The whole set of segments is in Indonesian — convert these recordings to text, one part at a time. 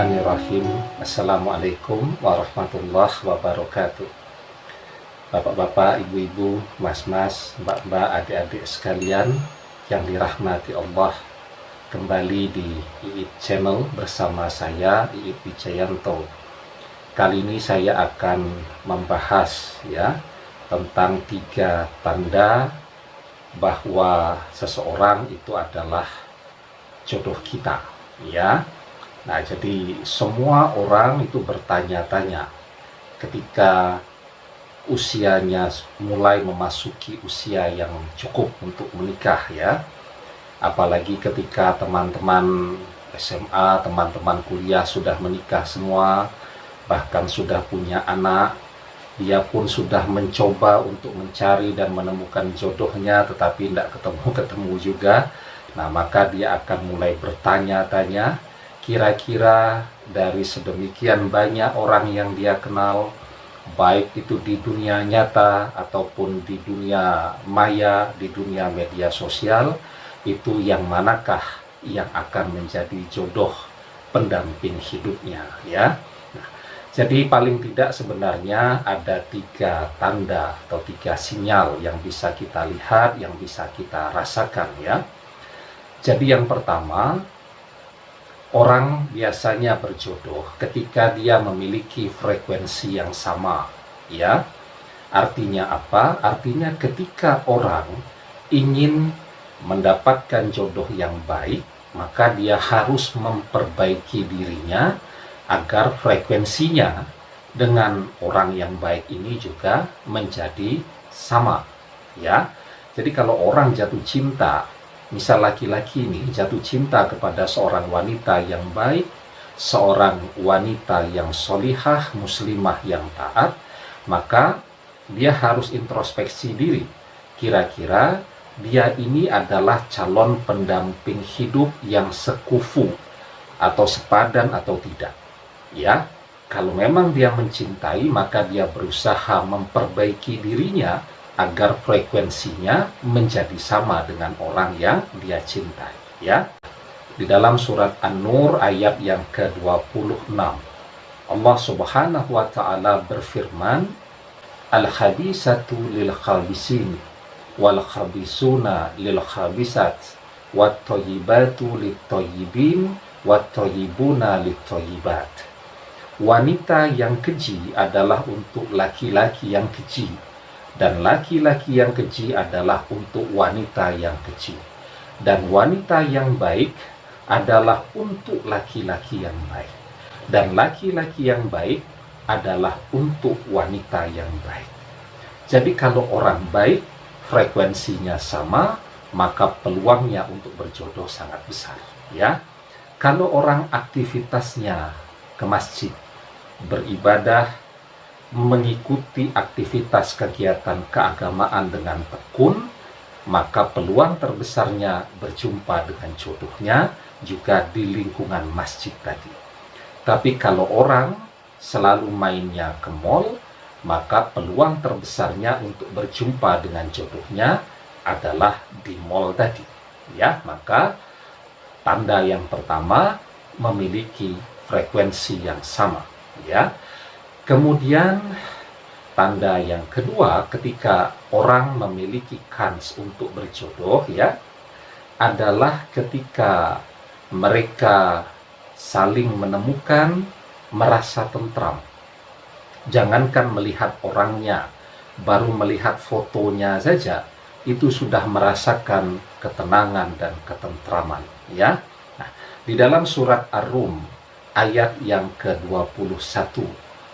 Bismillahirrahmanirrahim. Assalamualaikum warahmatullahi wabarakatuh. Bapak-bapak, ibu-ibu, mas-mas, mbak-mbak, adik-adik sekalian yang dirahmati Allah, kembali di IIT Channel bersama saya, IIT Wijayanto. Kali ini saya akan membahas tentang 3 tanda bahwa seseorang itu adalah jodoh kita, ya. Nah, jadi semua orang itu bertanya-tanya ketika usianya mulai memasuki usia yang cukup untuk menikah, ya. Apalagi ketika teman-teman SMA, teman-teman kuliah sudah menikah semua, bahkan sudah punya anak, dia pun sudah mencoba untuk mencari dan menemukan jodohnya, tetapi tidak ketemu-ketemu juga. Nah, maka dia akan mulai bertanya-tanya, kira-kira dari sedemikian banyak orang yang dia kenal, baik itu di dunia nyata ataupun di dunia maya, di dunia media sosial, itu yang manakah yang akan menjadi jodoh pendamping hidupnya, ya. Nah, jadi paling tidak sebenarnya ada 3 tanda atau 3 sinyal yang bisa kita lihat, yang bisa kita rasakan, ya. Jadi yang pertama, orang biasanya berjodoh ketika dia memiliki frekuensi yang sama, ya. Artinya apa? Artinya ketika orang ingin mendapatkan jodoh yang baik, maka dia harus memperbaiki dirinya agar frekuensinya dengan orang yang baik ini juga menjadi sama, ya. Jadi kalau orang jatuh cinta, misal laki-laki ini jatuh cinta kepada seorang wanita yang baik, seorang wanita yang solihah, muslimah yang taat, maka dia harus introspeksi diri. Kira-kira dia ini adalah calon pendamping hidup yang sekufu atau sepadan atau tidak. Ya, kalau memang dia mencintai, maka dia berusaha memperbaiki dirinya agar frekuensinya menjadi sama dengan orang yang dia cintai, ya. Di dalam surat An-Nur ayat yang ke-26, Allah Subhanahu wa taala berfirman, "Al-khabisatu lil-khabisin wal khabisuna lil-khabisat wat thayyibatu lit-thayyibin wat thayyibuna lit-thayyibat." Wanita yang keji adalah untuk laki-laki yang keji, dan laki-laki yang keji adalah untuk wanita yang keji. Dan wanita yang baik adalah untuk laki-laki yang baik. Dan laki-laki yang baik adalah untuk wanita yang baik. Jadi kalau orang baik, frekuensinya sama, maka peluangnya untuk berjodoh sangat besar, ya. Kalau orang aktivitasnya ke masjid, beribadah, mengikuti aktivitas kegiatan keagamaan dengan tekun, maka peluang terbesarnya berjumpa dengan jodohnya juga di lingkungan masjid tadi. Tapi kalau orang selalu mainnya ke mall, maka peluang terbesarnya untuk berjumpa dengan jodohnya adalah di mall tadi, ya. Maka tanda yang pertama memiliki frekuensi yang sama, ya. Kemudian tanda yang kedua ketika orang memiliki kans untuk berjodoh, ya, adalah ketika mereka saling menemukan, merasa tentram. Jangankan melihat orangnya, baru melihat fotonya saja itu sudah merasakan ketenangan dan ketentraman, ya. Nah, di dalam surat Ar-Rum ayat yang ke-21,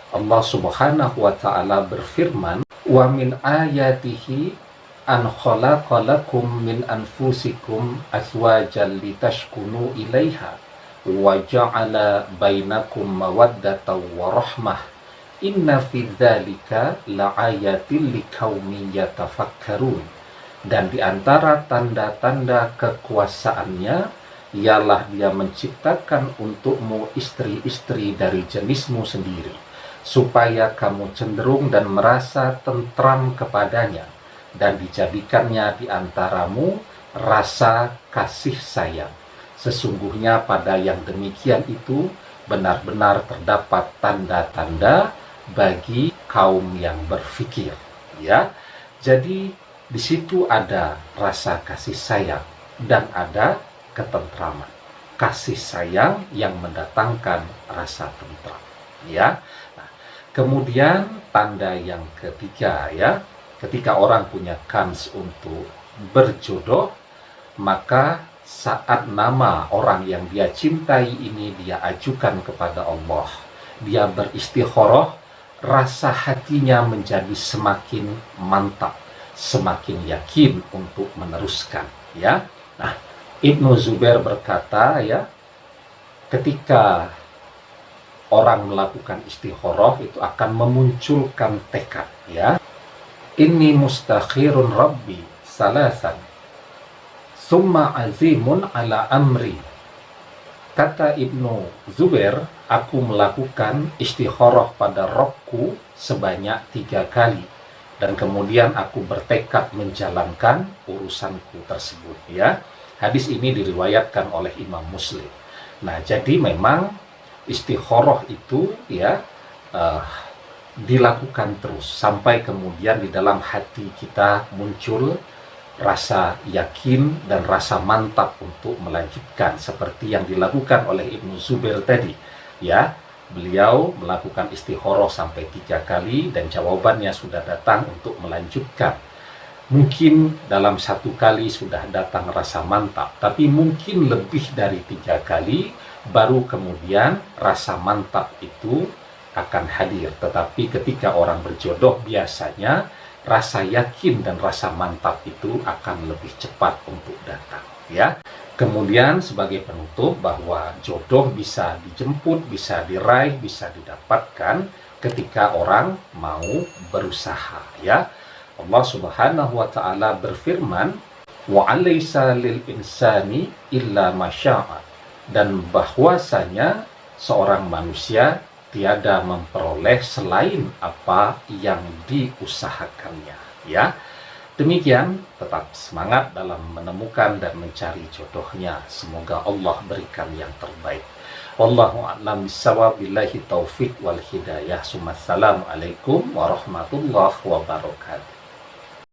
Allah Subhanahu wa taala berfirman, "Wa min ayatihi an khalaqa lakum min anfusikum azwajan litaskunu ilaiha wa ja'ala bainakum mawaddatan wa rahmah. Inna fi dzalika laayatil liqaumin yatafakkarun." Dan di antara tanda-tanda kekuasaannya ialah dia menciptakan untukmu istri-istri dari jenismu sendiri, supaya kamu cenderung dan merasa tentram kepadanya, dan dijadikannya di antaramu rasa kasih sayang. Sesungguhnya pada yang demikian itu benar-benar terdapat tanda-tanda bagi kaum yang berfikir, ya. Jadi di situ ada rasa kasih sayang dan ada ketentraman. Kasih sayang yang mendatangkan rasa tentram, ya. Nah, kemudian tanda yang ketiga, ya, ketika orang punya kans untuk berjodoh, maka saat nama orang yang dia cintai ini dia ajukan kepada Allah, dia beristikharah, rasa hatinya menjadi semakin mantap, semakin yakin untuk meneruskan, ya. Nah, Ibnu Zubair berkata, ya, ketika orang melakukan istikharah itu akan memunculkan tekad, ya. Inni mustakhirun rabbi salasan summa azimun ala amri. Kata Ibnu Zubair, aku melakukan istikharah pada Rabbku sebanyak 3 kali, dan kemudian aku bertekad menjalankan urusanku tersebut, ya. Hadis ini diriwayatkan oleh Imam Muslim. Nah, jadi memang istikharah itu, ya, dilakukan terus sampai kemudian di dalam hati kita muncul rasa yakin dan rasa mantap untuk melanjutkan seperti yang dilakukan oleh Ibnu Zubair tadi, ya. Beliau melakukan istikharah sampai 3 kali dan jawabannya sudah datang untuk melanjutkan. Mungkin dalam 1 kali sudah datang rasa mantap, tapi mungkin lebih dari 3 kali baru kemudian rasa mantap itu akan hadir. Tetapi ketika orang berjodoh biasanya rasa yakin dan rasa mantap itu akan lebih cepat untuk datang, ya. Kemudian sebagai penutup bahwa jodoh bisa dijemput, bisa diraih, bisa didapatkan ketika orang mau berusaha, ya. Allah Subhanahu wa taala berfirman, wa 'alaisa lil insani illa ma syaa, dan bahwasanya seorang manusia tiada memperoleh selain apa yang diusahakannya, ya. Demikian, tetap semangat dalam menemukan dan mencari jodohnya. Semoga Allah berikan yang terbaik. Wallahu a'lam bishawab, billahi taufik wal hidayah. Assalamualaikum warahmatullahi wabarakatuh.